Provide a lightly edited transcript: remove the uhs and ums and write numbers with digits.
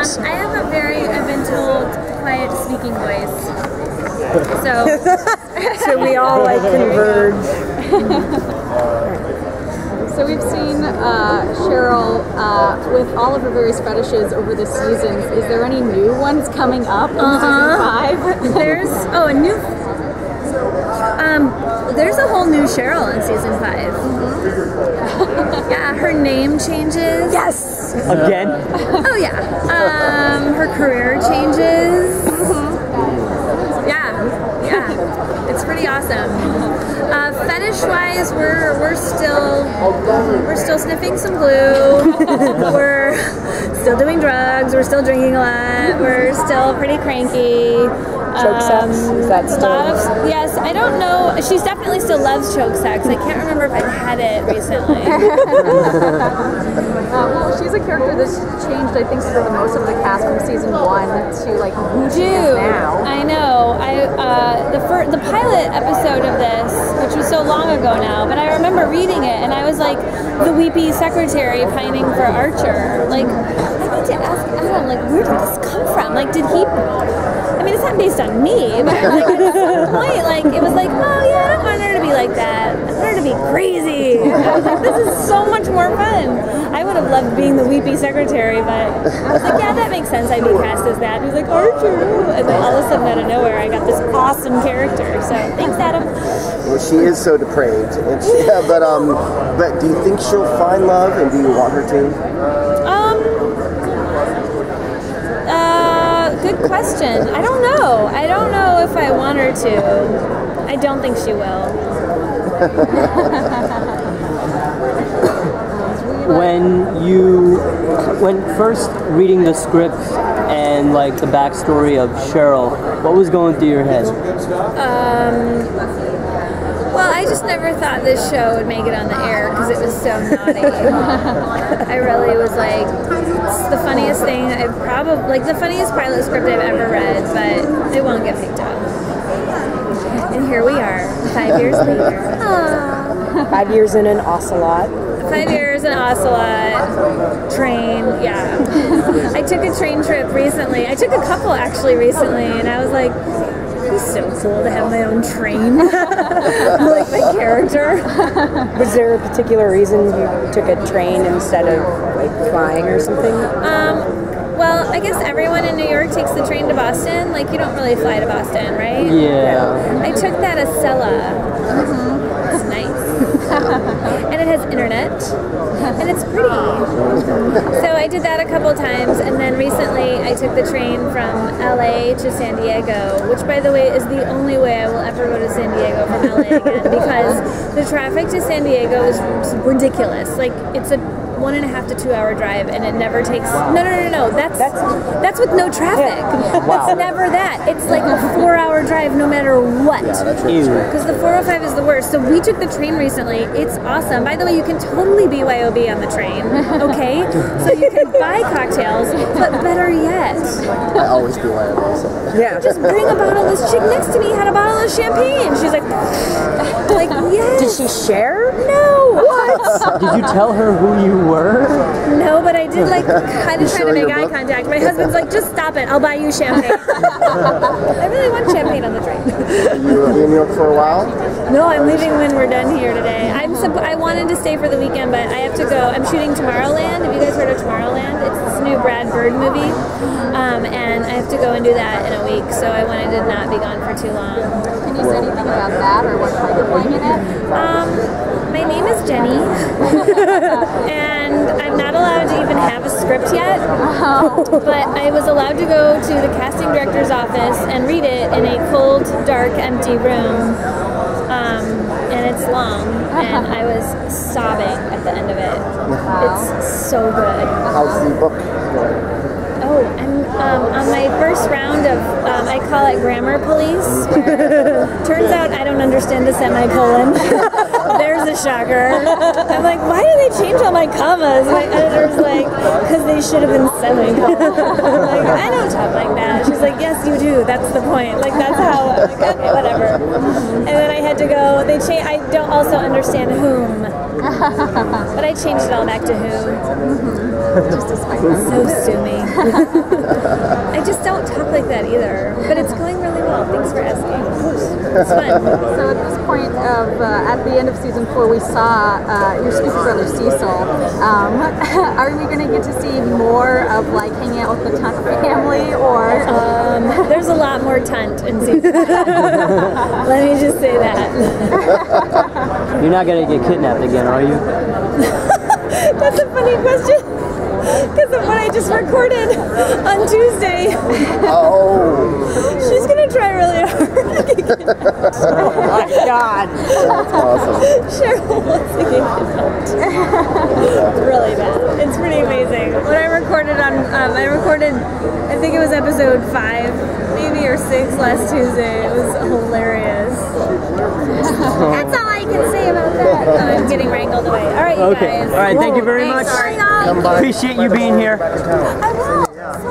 I've been told, quiet speaking voice. So we all like converge. So we've seen Cheryl with all of her various fetishes over the seasons. Is there any new ones coming up in season 5? There's a whole new Cheryl in season 5. Yeah, her name changes. Yes! Again? Oh yeah. Her career changes. Yeah. It's pretty awesome. Fetish-wise, we're still sniffing some glue. We're still doing drugs. We're still drinking a lot. We're still pretty cranky. Choke sex? Is that still? Yes, I don't know. She definitely still loves choke sex. I can't remember if I've had it recently. Well, she's a character that's changed, I think, for the most of the cast from season 1 to like who she is now. I know. The pilot episode of this, which was so long ago now, but I remember reading it and I was like the weepy secretary pining for Archer. Like, I need to ask Adam, like, where did this come from? Like, did he? I mean, it's not based on me, but like at some point, like it was like, oh yeah, I don't want her to be like that. I want her to be crazy. I was like, this is so much more fun. I would have loved being the weepy secretary, but I was like, yeah, that makes sense. I'd be cast as that. And he was like, Archer, and then all of a sudden out of nowhere, I got this awesome character. So thanks, Adam. Well, she is so depraved, and but do you think she'll find love, and do you want her to? Good question. I don't know. I don't know if I want her to. I don't think she will. When first reading the script and like the backstory of Cheryl, what was going through your head? Well, I just never thought this show would make it on the air because it was so naughty. I really was like, it's the funniest thing I've the funniest pilot script I've ever read, but it won't get picked up. And here we are, 5 years later. Aww. 5 years in an ocelot. 5 years in Ocelot, train, yeah. I took a train trip recently. I took a couple actually recently, and I was like, it's so cool to have my own train. Like my character. Was there a particular reason you took a train instead of like flying or something? Well, I guess everyone in New York takes the train to Boston. Like, you don't really fly to Boston, right? Yeah. I took that Acela. It's nice. And it has internet. And it's pretty. So I did that a couple times, and then recently I took the train from LA to San Diego, which, by the way, is the only way I will ever go to San Diego from LA again, because the traffic to San Diego is ridiculous. Like, it's a 1.5 to 2 hour drive, and it never takes. No. That's with no traffic. Wow. It's never that. It's like a 4 hour drive, no matter what. Because the 405 is the worst. So we took the train recently. It's awesome. By the way, you can totally BYOB on the train. Okay, so you can buy cocktails, but better yet, I always BYOB. So. Yeah. just bring a bottle. This chick next to me had a bottle of champagne. She's like yes. Did she share? No. What? Did you tell her who you were? No, but I did kind of try to make eye contact. My husband's like, just stop it. I'll buy you champagne. I really want champagne on the train. You will be in New York for a while? No, I'm leaving when we're done here today. I wanted to stay for the weekend, but I have to go. I'm shooting Tomorrowland. Have you guys heard of Tomorrowland? It's this new Brad Bird movie, and I have to go and do that in a week. So I wanted to not be gone for too long. Can you say anything about that, or what part you're playing in it? My name is Jenny, and I'm not allowed to even have a script yet, but I was allowed to go to the casting director's office and read it in a cold, dark, empty room, and it's long, and I was sobbing at the end of it. Wow. It's so good. How's the book going? Oh, I'm on my first round of, I call it grammar police, where turns out I don't understand the semicolon. There's was a shocker. I'm like, why did they change all my commas? My editor's like, because they should have been semicolons. I'm like, I don't talk like that. She's like, yes, you do. That's the point. Like, that's how. I'm like, okay, whatever. And then I had to go. I don't also understand whom, but I changed it all back to who. Just to spite them. So sue me. I just don't talk like that either. But it's going really well. Thanks for asking. It's fun. So at this point of at the end of season 4, we saw your stupid brother Cecil. Are we going to get to see more of like hanging out with the Tunt family, or? There's a lot more Tunt in season 5. Let me just say that. You're not gonna get kidnapped again, are you? That's a funny question. Because of what I just recorded on Tuesday. Oh. She's going to try really hard to get kidnapped. Oh my God. That's awesome. Cheryl wants to get kidnapped. It's really bad. It's pretty amazing. When I recorded I think it was episode 5, maybe, or 6 last Tuesday. It was hilarious. That's all I can say about that. I'm getting wrangled away. All right, you Okay. guys. All right. Thank you very much. Thanks. Come by. Appreciate you being here. I will.